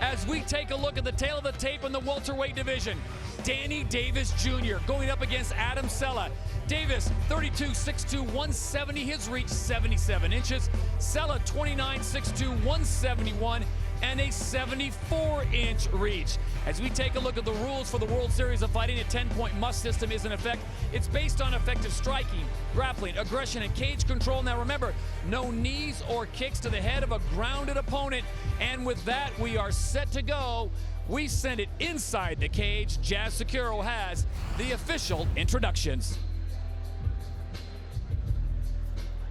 as we take a look at the tail of the tape in the welterweight division. Danny Davis Jr. going up against Adam Cella. Davis, 32, 6'2", 170. His reach, 77 inches. Cella, 29, 6'2", 171. And a 74-inch reach. As we take a look at the rules for the World Series of Fighting, a 10-point must system is in effect. It's based on effective striking, grappling, aggression, and cage control. Now remember, no knees or kicks to the head of a grounded opponent. And with that, we are set to go. We send it inside the cage. Jazz Securo has the official introductions.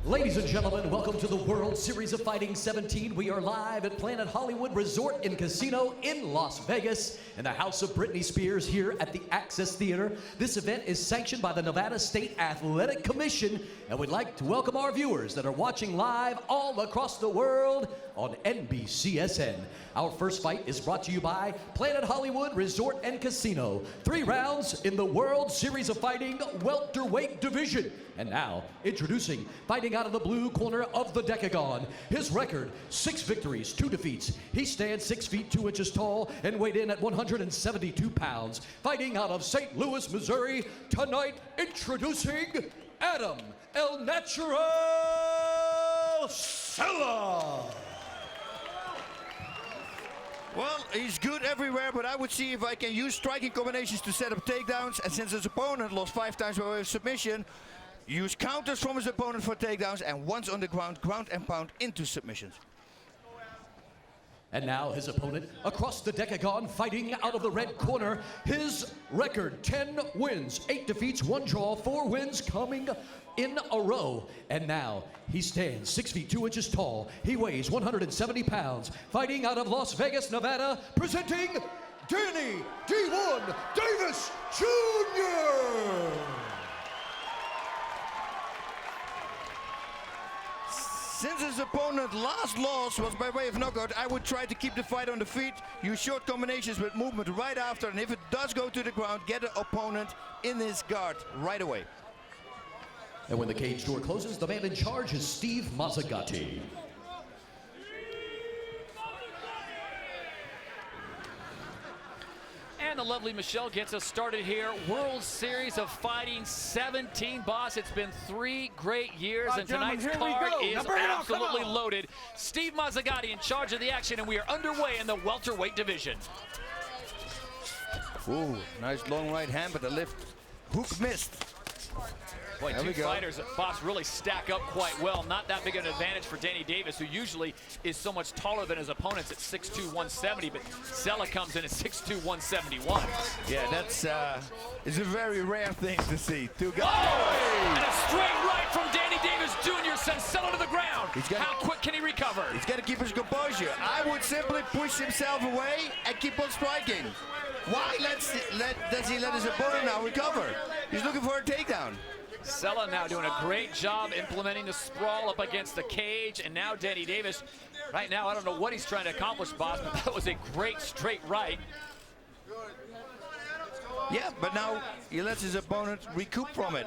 Ladies and gentlemen, welcome to the World Series of Fighting 17. We are live at Planet Hollywood Resort and Casino in Las Vegas in the house of Britney Spears here at the Access Theater. This event is sanctioned by the Nevada State Athletic Commission, and we'd like to welcome our viewers that are watching live all across the world on NBCSN. Our first fight is brought to you by Planet Hollywood Resort and Casino. 3 rounds in the World Series of Fighting welterweight division. And now, introducing, fighting out of the blue corner of the decagon. His record, 6 victories, 2 defeats. He stands 6 feet 2 inches tall and weighed in at 172 pounds. Fighting out of St. Louis, Missouri, tonight introducing Adam El Natural Cella. Well, he's good everywhere, but I would see if I can use striking combinations to set up takedowns. And since his opponent lost 5 times by way of submission, use counters from his opponent for takedowns, and once on the ground, ground and pound into submissions. And now his opponent across the decagon, fighting out of the red corner. His record, 10 wins, 8 defeats, 1 draw, 4 wins coming in a row. And now he stands 6 feet 2 inches tall. He weighs 170 pounds. Fighting out of Las Vegas, Nevada, presenting Danny D1 Davis Jr. Since his opponent's last loss was by way of knockout, I would try to keep the fight on the feet, use short combinations with movement right after, and if it does go to the ground, get the opponent in his guard right away. And when the cage door closes, the man in charge is Steve Mazzagatti. And the lovely Michelle gets us started here. World Series of Fighting 17, boss. It's been 3 great years, and tonight's card is absolutely loaded. Steve Mazzagatti in charge of the action, and we are underway in the welterweight division. Ooh, nice long right hand, but the lift hook missed. Boy, 2 fighters, boss, really stack up quite well. Not that big an advantage for Danny Davis, who usually is so much taller than his opponents at 6'2", 170, but Cella comes in at 6'2", 171. Yeah, that's it's a very rare thing to see. 2 guys. Oh! And a straight right from Danny Davis Jr. sends Cella to the ground. How quick can he recover? He's got to keep his composure. I would simply push himself away and keep on striking. Why does he let his opponent now recover? He's looking for a takedown. Cella now doing a great job implementing the sprawl up against the cage, and now Danny Davis, right now, I don't know what he's trying to accomplish, boss, but that was a great straight right. Yeah, but now he lets his opponent recoup from it.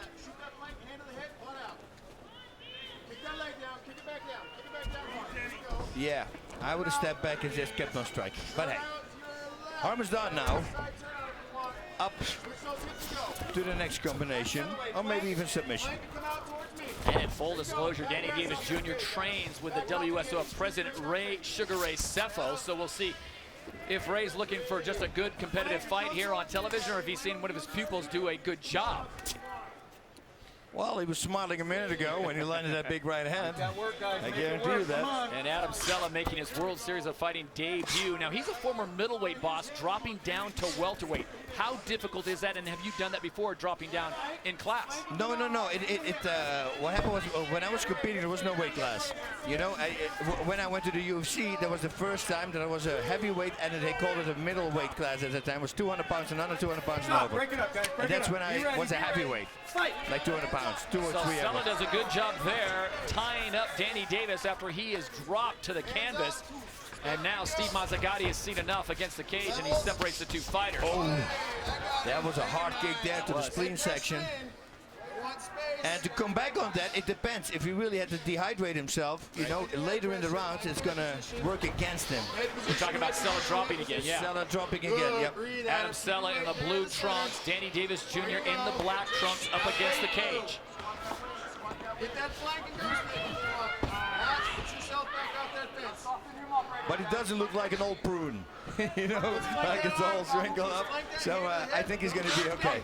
Yeah, I would have stepped back and just kept on striking, but hey, harm is done now. Up to the next combination, or maybe even submission. And in full disclosure, Danny Davis Jr. trains with the WSOF president, Sugar Ray Cepho, so we'll see if Ray's looking for just a good competitive fight here on television, or if he's seen one of his pupils do a good job. Well, he was smiling a minute ago when he landed that big right hand. I guarantee you that. And Adam Cella making his World Series of Fighting debut. Now, he's a former middleweight boss, dropping down to welterweight. How difficult is that, and have you done that before, dropping down in class? No. What happened was, when I was competing, there was no weight class. You know, when I went to the UFC, that was the first time that I was a heavyweight, and they called it a middleweight class at the time. It was 200 pounds and under, 200 pounds and over. Break it up, guys. And that's when I was a heavyweight. Like 200 pounds, 2 or 3 Cella does a good job there, tying up Danny Davis after he is dropped to the canvas. And now Steve Mazzagatti has seen enough against the cage, and he separates the 2 fighters. Oh, that was a hard kick there to the spleen section. And to come back on that, it depends. If he really had to dehydrate himself, you know, later in the rounds, it's going to work against him. We're talking about Cella dropping again, yeah. Cella dropping again, yep. Adam Cella in the blue trunks, Danny Davis Jr. in the black trunks up against the cage. Get that flank and go. Put yourself back out that fence. But he doesn't look like an old prune. You know, like it's all wrinkled up. So I think he's going to be okay.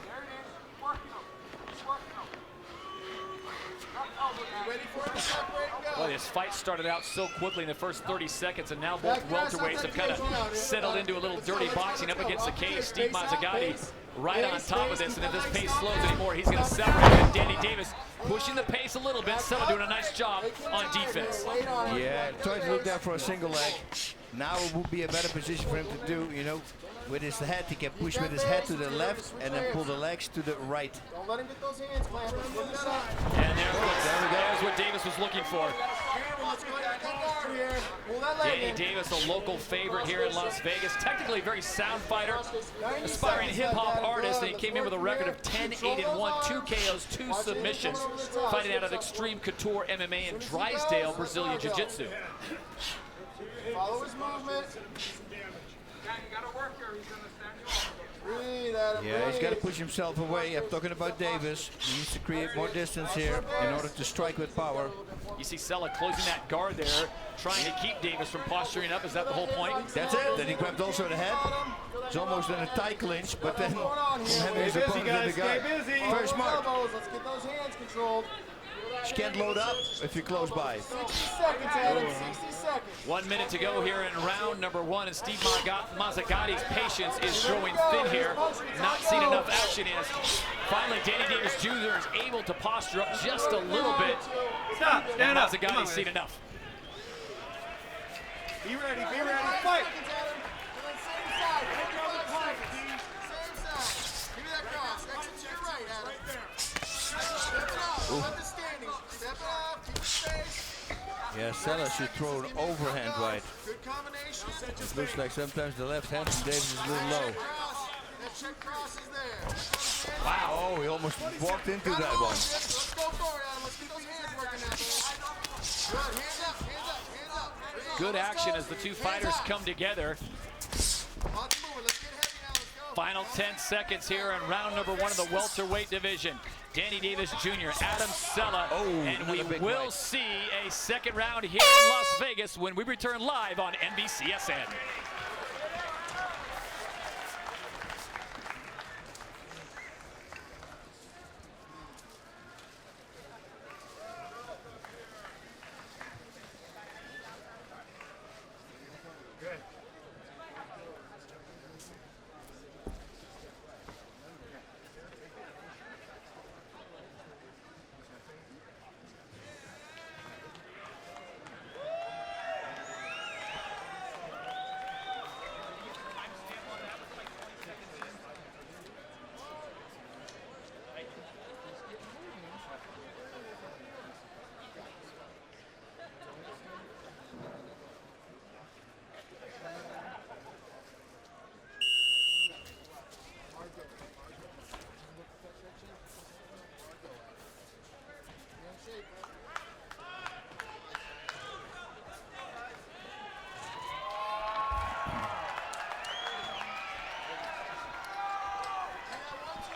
Well, this fight started out so quickly in the first 30 seconds, and now both welterweights have kind of settled into a little dirty boxing up against the cage. Steve Mazzagatti right on top of this, and if this pace slows anymore, he's going to separate. And Danny Davis pushing the pace a little bit. Cella doing a nice job on defense. Yeah, trying to look there for a single leg. Now it would be a better position for him to do, you know, with his head. He can push with his head to the left and then pull the legs to the right. Don't let him get those hands clamped. And there's what Davis was looking for. Danny Davis, a local favorite here in Las Vegas. Technically a very sound fighter, aspiring hip-hop artist, and he came in with a record of 10-8-1, 2 KOs, 2 submissions, fighting out of Extreme Couture MMA in Drysdale, Brazilian Jiu-Jitsu. Follow his movement. Breathe, Adam, yeah, he's got to push himself away. I'm talking about Davis. He needs to create more distance here in order to strike with power. You see Cella closing that guard there, trying to keep Davis from posturing up. Is that the whole point? That's it. Then he grabbed also the head. It's almost in a tight clinch, but then having his opponent in the guard. Very smart. Let's get those hands controlled. You can't load up if you're close by. 60 seconds, Adam. 60 seconds. 1 minute to go here in round number 1, and Steve Mazzagatti's patience is growing thin here. Not seeing enough action as finally Danny Davis Jr. is able to posture up just a little bit. Stop, stand up. Mazzagatti's seen enough. Be ready, fight. Same side. Give me that cross. Exit to your right, Adam. Step it up. Let the standing. Step it up. Keep the space. Yeah, Cella should throw an overhand right. Good combination. It looks like sometimes the left hand from Davis is a little low. That check cross is there. Wow, oh, he almost walked into that one. Let's go for it, Adam. Let's get those hands working now. Good. Hands up, hands up, hands up. Good action as the two fighters come together. Let's get heavy now. Let's go. Final 10 seconds here in round number 1 of the welterweight division. Danny Davis Jr., Adam Cella, and we will see a second round here in Las Vegas when we return live on NBCSN.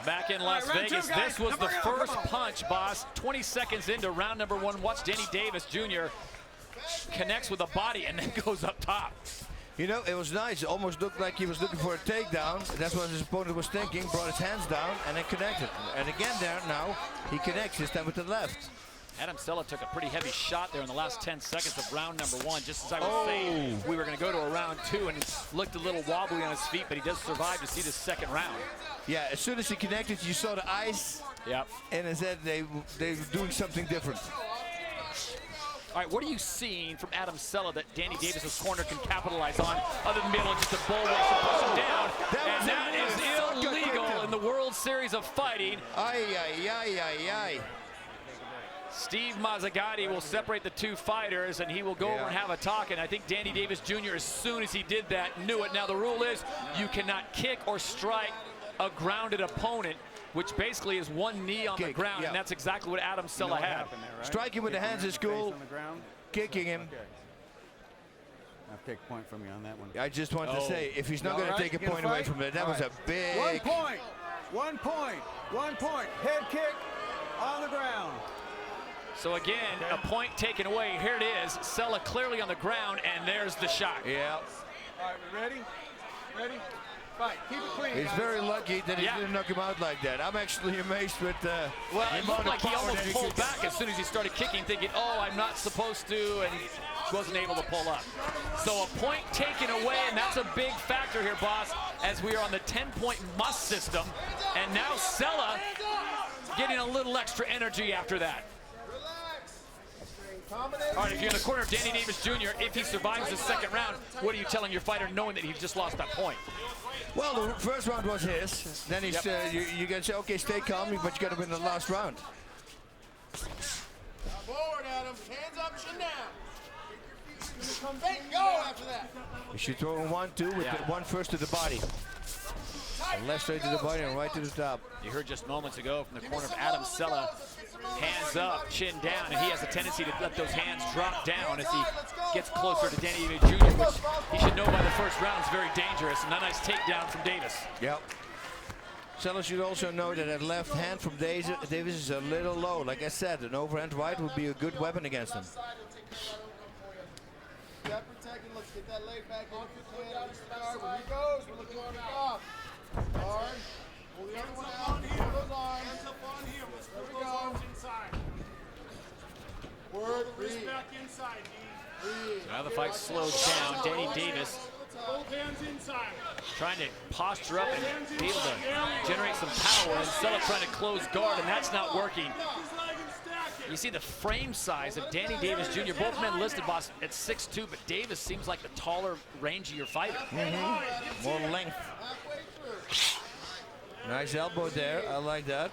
Back in Las Vegas, this was the first punch, boss. 20 seconds into round number 1. Watch Danny Davis Jr. connects with the body and then goes up top. You know, it was nice. It almost looked like he was looking for a takedown. That's what his opponent was thinking. Brought his hands down and then connected. And again there now, he connects this time with the left. Adam Cella took a pretty heavy shot there in the last 10 seconds of round number 1. Just as I was saying, we were going to go to a round 2, and he looked a little wobbly on his feet, but he does survive to see the second round. Yeah, as soon as he connected, you saw the eyes. Yep. And it said they were doing something different. All right, what are you seeing from Adam Cella that Danny Davis's corner can capitalize on, other than being able just to bullrush and push him down? And that is illegal in the World Series of Fighting. Ay, ay, ay, ay, ay. Steve Mazzagatti will separate the two fighters, and he will go over and have a talk. And I think Danny Davis Jr., as soon as he did that, knew it. Now, the rule is you cannot kick or strike a grounded opponent. which basically is one knee on the Kick, ground, yeah. and that's exactly what Adam Cella had. Striking with the hands is cool. Kicking him. I'll take a point from you on that one. I just want to say, if he's not All going right, to take a you gonna point away fight? from it, that All was right. a big... 1 point. 1 point. 1 point. Head kick on the ground. So again, a point taken away. Here it is. Cella clearly on the ground, and there's the shot. Yeah. All right, we ready? Ready? Fight. Keep it clean. He's guys. very lucky that he Yeah. didn't knock him out like that. I'm actually amazed with Well, the it amount looked of like he power almost that he pulled could- back as soon as he started kicking, thinking, oh, I'm not supposed to, and wasn't able to pull up. So a point taken away, and that's a big factor here, boss, as we are on the 10-point must system. And now Cella getting a little extra energy after that. Relax. Combination. All right, if you're in the corner of Danny Davis Jr., if he survives the second round, what are you telling your fighter knowing that he just lost that point? Well, the first round was his. Then he's, you can say, okay, stay calm, but you got to win the last round. Forward, Adam. Hands up, chin down. Come back. Go after that. You should throw in 1-2 with Yeah. the one first to the body. And left straight to the body and right to the top. You heard just moments ago from the corner of Adam Cella, hands up, chin down, and he has a tendency to let those hands drop down as he gets closer to Danny Davis Jr., which he should know by the first round is very dangerous, and a nice takedown from Davis. Yep. Cella should also know that that left hand from Davis is a little low. Like I said, an overhand right would be a good weapon against him. Step protecting. Let's get that leg back in. When he goes, we're looking for the off. Hard. Pull the other one out. Pull those arms. Hands up on him. Let's pull those arms inside. Word. Wrist back inside, D. So now the fight slows down. Danny Davis Both hands inside. trying to posture up and be able to generate some power, and Cella trying to close guard, and that's not working. You see the frame size of Danny Davis Jr. Both men listed, boss, at 6'2", but Davis seems like the taller, rangier fighter. More length. Nice elbow there. I like that.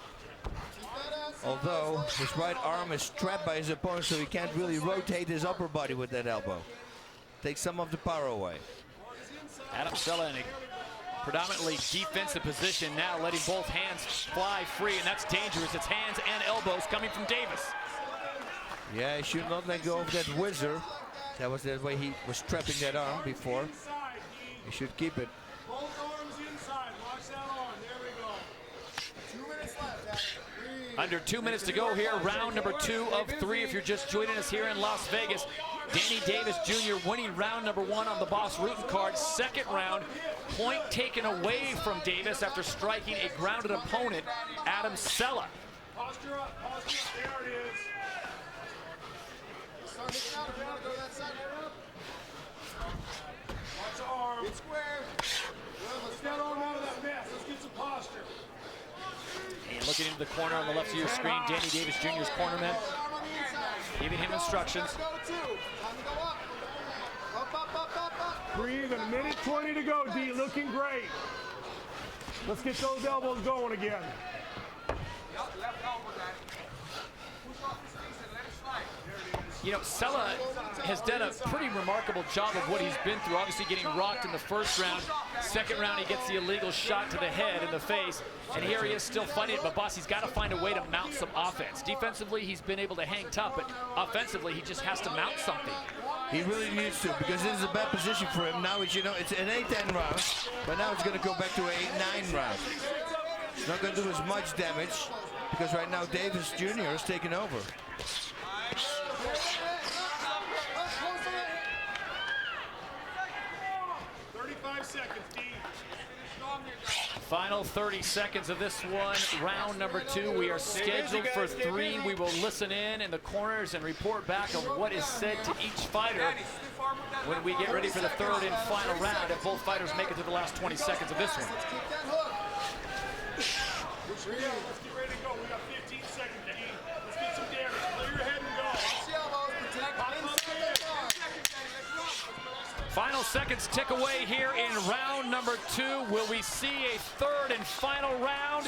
Although his right arm is trapped by his opponent, so he can't really rotate his upper body with that elbow. Takes some of the power away. Adam Cella in a predominantly defensive position now, letting both hands fly free, and that's dangerous. It's hands and elbows coming from Davis. Yeah, he should not let go of that whizzer. That was the way he was trapping that arm before. He should keep it. Both arms inside. Watch that arm. There we go. 2 minutes left. Under 2 minutes to go here, round number 2 of 3. If you're just joining us here in Las Vegas, Danny Davis Jr. winning round number 1 on the Boss Rutan card. Second round, point taken away from Davis after striking a grounded opponent, Adam Cella. Posture up. Posture up. There it is. Start hitting out. If you want to go to that side. Watch the arm. Get square. Good. Let's get that arm out of that mess. Let's get some posture. And looking into the corner on the left of your screen, Danny Davis Jr.'s cornerman, Arm on the inside. giving him instructions. Go two. Time to go up. Up. Breathe, and a minute 20 to go, D. Looking great. Let's get those elbows going again. You know, Cella has done a pretty remarkable job of what he's been through. Obviously getting rocked in the first round. Second round, he gets the illegal shot to the head in the face. And here he is still fighting it, but boss, he's got to find a way to mount some offense. Defensively, he's been able to hang tough, but offensively, he just has to mount something. He really needs to, because this is a bad position for him. Now it's, you know, it's an 8-10 round, but now it's going to go back to an 8-9 round. It's not going to do as much damage, because right now Davis Jr. is taking over. Final 30 seconds of this one, round number 2. We are scheduled for 3. We will listen in the corners and report back on what is said to each fighter when we get ready for the third and final round, if both fighters make it to the last 20 seconds of this one. Let's keep that hook. Let's get ready to go. We got 15 seconds, D. Let's get some damage. Clear your head and go. Watch the elbows. Protect inside that arm. Final seconds tick away here in round number 2. Will we see a third and final round?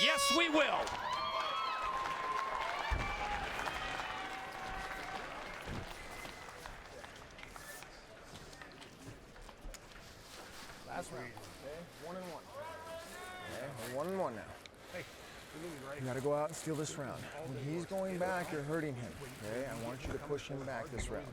Yes, we will. Last round. Okay. 1-1. We're 1-1 now. You got to go out and steal this round. When he's going back, you're hurting him. Okay, I want you to push him back this round.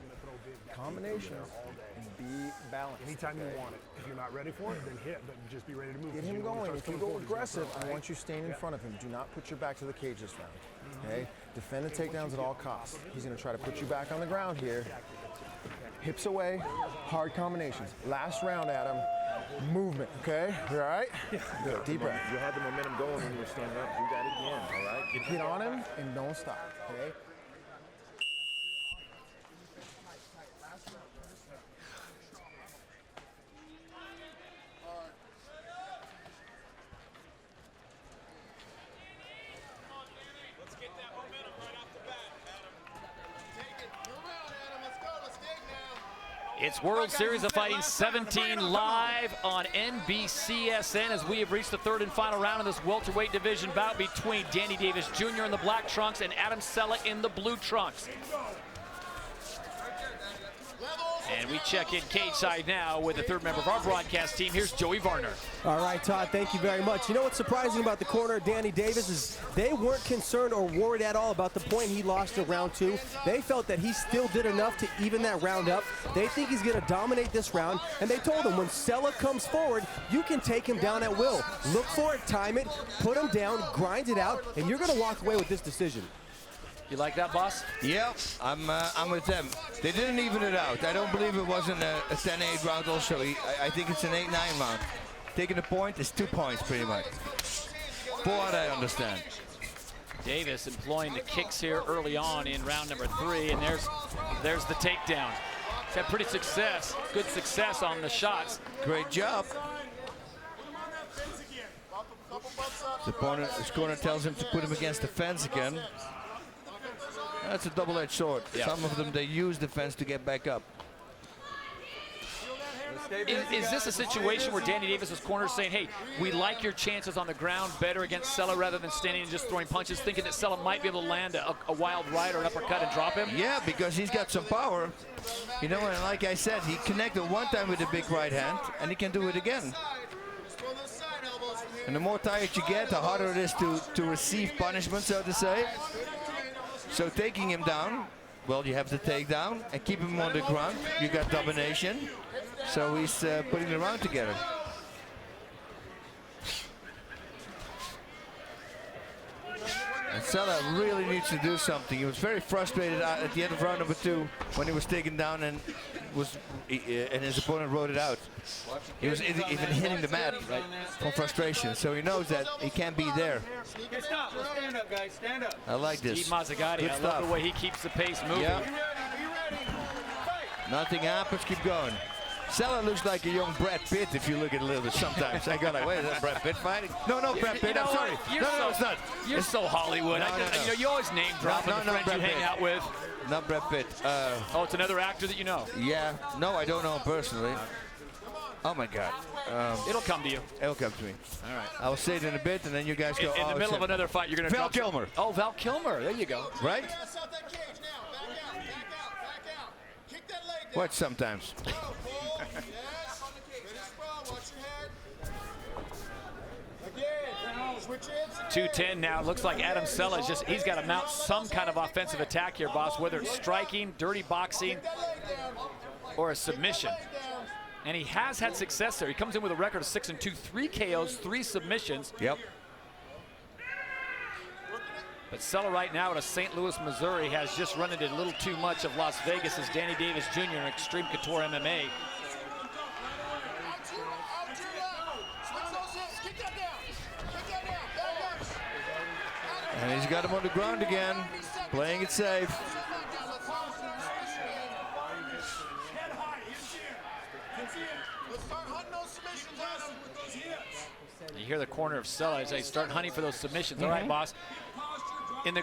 Combinations and be balanced. Anytime you want it. If you're not ready for it, then hit, but just be ready to move. Get him going. If you go aggressive, I want you staying in front of him. Do not put your back to the cage this round. Okay? Defend the takedowns at all costs. He's going to try to put you back on the ground here. Hips away, hard combinations. Last round, Adam. Movement, okay? You all right? Yeah. Good. Deep breath. You had the momentum going when you were standing up. Do that again, all right? Get on him and don't stop, okay? Let's get that momentum right off the bat, Adam. Take it. You're around, Adam. Let's go. Let's dig now. It's World Series of Fighting 17 live on NBCSN as we have reached the third and final round of this welterweight division bout between Danny Davis Jr. in the black trunks and Adam Cella in the blue trunks. And we check in cage side now with the third member of our broadcast team. Here's Joey Varner. All right, Todd, thank you very much. You know what's surprising about the corner of Danny Davis is they weren't concerned or worried at all about the point he lost in round 2. They felt that he still did enough to even that round up. They think he's going to dominate this round, and they told him when Cella comes forward, you can take him down at will. Look for it, time it, put him down, grind it out, and you're going to walk away with this decision. You like that, boss? Yeah, I'm with them. They didn't even it out. I don't believe it wasn't a 10-8 round also. I think it's an 8-9 round. Taking the point is 2 points pretty much. 4 I understand. Davis employing the kicks here early on in round number 3, and there's the takedown. He's had pretty good success on the shots. Great job. The opponent, his corner tells him to put him against the fence again. That's a double-edged sword. Yeah. Some of them, they use the fence to get back up. Is this a situation where Danny Davis's corner is saying, hey, we like your chances on the ground better against Cella rather than standing and just throwing punches, thinking that Cella might be able to land a wild right or an uppercut and drop him? Yeah, because he's got some power. You know, and like I said, he connected one time with a big right hand, and he can do it again. And the more tired you get, the harder it is to receive punishment, so to say. So taking him down, well, you have the takedown and keep him on the ground. You got domination. So he's putting the round together. And Cella really needs to do something. He was very frustrated at the end of round number 2 when he was taken down and his opponent rode it out. He was even hitting the mat from frustration, so he knows that he can't be there. Stop. Let's stand up, guys. Stand up. I like this. Steve Mazzagatti, I love the way he keeps the pace moving. Yeah. Nothing happens, keep going. Cella looks like a young Brad Pitt if you look at it a little bit sometimes. I go like, wait, is that Brad Pitt fighting? No, Brad Pitt, I'm sorry. No, it's not. You're so Hollywood. No. You know, you always name drop the friends you hang out with. Not Brad Pitt. Oh, it's another actor that you know. Yeah. No, I don't know him personally. Oh my God. It'll come to you. It'll come to me. All right. I'll say it in a bit, and then you guys go. In the middle of another fight, you're going to Val Kilmer. Oh, Val Kilmer. There you go. Right? Let's out that cage now. Back out. Kick that leg down. What sometimes? Go, pull. Yes. Ready to sprawl. Watch your head. Again. Switch hips. 210 now. Looks like Adam Cella is he's got to mount some kind of offensive attack here, boss, whether it's striking, dirty boxing, or a submission. And he has had success there. He comes in with a record of 6-2, 3 KOs, 3 submissions. Yep. But Cella right now out of St. Louis, Missouri has just run into a little too much of Las Vegas as Danny Davis Jr. in Extreme Couture MMA. And he's got him on the ground again, playing it safe. You hear the corner of Cella as they start hunting for those submissions. All right, boss. In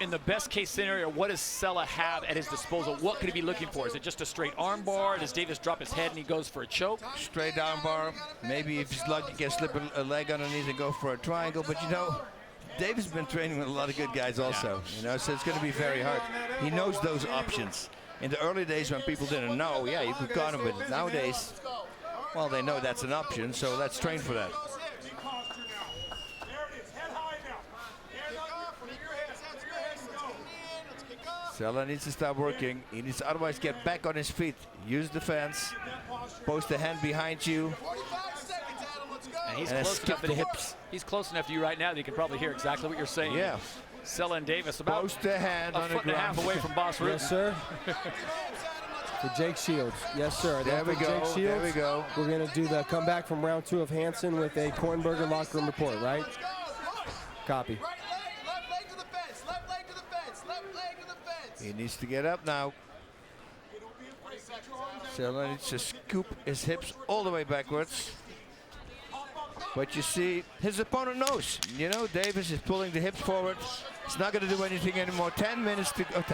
the best case scenario, what does Cella have at his disposal? What could he be looking for? Is it just a straight arm bar? Does Davis drop his head and he goes for a choke? Straight arm bar. Maybe if he's lucky, he can slip a leg underneath and go for a triangle. But you know, Davis has been training with a lot of good guys also. You know, so it's going to be very hard. He knows those options. In the early days when people didn't know, yeah, you could count him. But nowadays, well, they know that's an option. So let's train for that. Cella needs to start working. He needs to otherwise get back on his feet. Use the fence. Post the hand behind you. 45 seconds, Adam, let's go. And he's And close skip enough the that hips. he's close enough to you right now that you can probably hear exactly what you're saying. Yeah. Cella and Davis about Post the hand a on the foot and a half ground. away from Boss Rutan. Yes, sir. For Jake Shields. Yes, sir. There we For go. Jake Shields, There we go. We're going to do the comeback from round 2 of Hansen with a Kornberger locker room report, right? Let's go. Look. Copy. Right leg, left leg to the fence, left leg to the fence, left leg to the fence. He needs to get up now. Cella needs to scoop his hips all the way backwards. But you see, his opponent knows. You know, Davis is pulling the hips forward. He's not going to do anything anymore. 10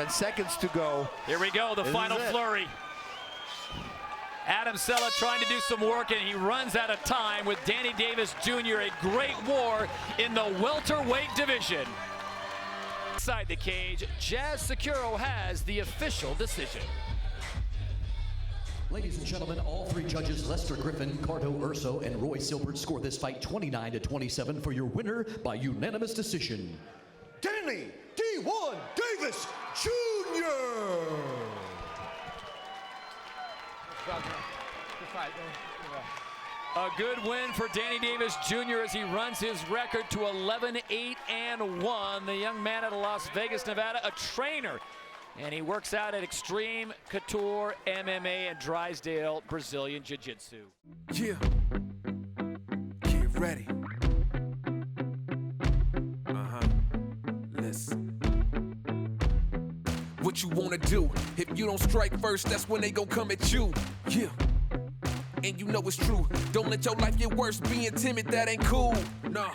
seconds to go. Here we go, the This final is it. flurry. Adam Cella trying to do some work, and he runs out of time with Danny Davis Jr. A great war in the welterweight division. Inside the cage, Jazz Securo has the official decision. Ladies and gentlemen, all 3 judges, Lester Griffin, Cardo Urso, and Roy Silbert, score this fight 29-27 for your winner by unanimous decision, Danny D1 Davis Jr. A good win for Danny Davis Jr. as he runs his record to 11-8-1. The young man out of Las Vegas, Nevada, a trainer. And he works out at Extreme Couture MMA and Drysdale Brazilian Jiu-Jitsu. Yeah. Get ready. Listen. What you wanna do? If you don't strike first, that's when they gon' come at you. Yeah. And you know it's true. Don't let your life get worse. Being timid, that ain't cool. Nah.